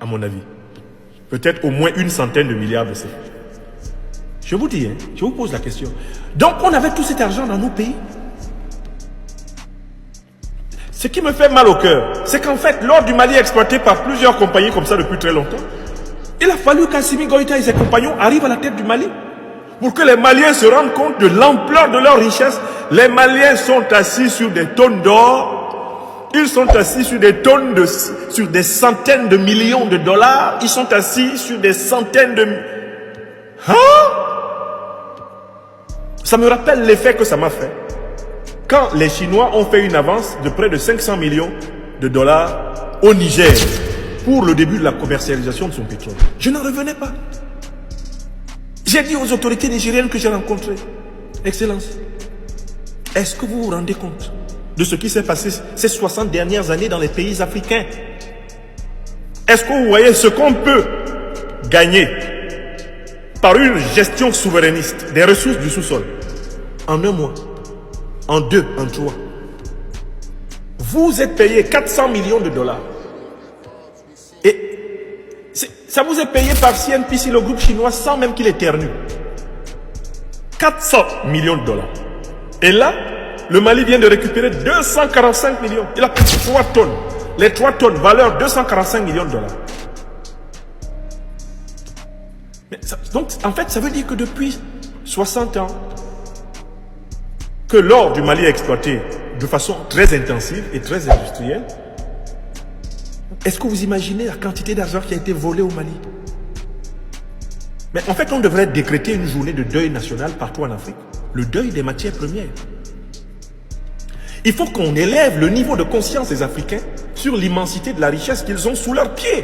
à mon avis. Peut-être au moins une centaine de milliards de CFA. Je vous dis, je vous pose la question. Donc on avait tout cet argent dans nos pays. Ce qui me fait mal au cœur, c'est qu'en fait, l'or du Mali est exploité par plusieurs compagnies comme ça depuis très longtemps. Il a fallu qu'Assimi Goïta et ses compagnons arrivent à la tête du Mali pour que les Maliens se rendent compte de l'ampleur de leur richesse. Les Maliens sont assis sur des tonnes d'or. Ils sont assis sur des tonnes sur des centaines de millions de dollars. Ils sont assis sur des centaines de... Ça me rappelle l'effet que ça m'a fait quand les Chinois ont fait une avance de près de 500 millions de dollars au Niger pour le début de la commercialisation de son pétrole. Je n'en revenais pas. J'ai dit aux autorités nigériennes que j'ai rencontrées, Excellence, est-ce que vous vous rendez compte de ce qui s'est passé ces 60 dernières années dans les pays africains? Est-ce que vous voyez ce qu'on peut gagner par une gestion souverainiste des ressources du sous-sol en un mois, en deux, en trois? Vous êtes payé 400 millions de dollars. Et ça vous est payé par CNPC, le groupe chinois, sans même qu'il éternue. 400 millions de dollars. Et là, le Mali vient de récupérer 245 millions. Il a pris 3 tonnes. Les 3 tonnes, valeur 245 millions de dollars. Mais donc, en fait, ça veut dire que depuis 60 ans, que l'or du Mali est exploité de façon très intensive et très industrielle. Est-ce que vous imaginez la quantité d'argent qui a été volé au Mali? Mais en fait, on devrait décréter une journée de deuil national partout en Afrique. Le deuil des matières premières. Il faut qu'on élève le niveau de conscience des Africains sur l'immensité de la richesse qu'ils ont sous leurs pieds.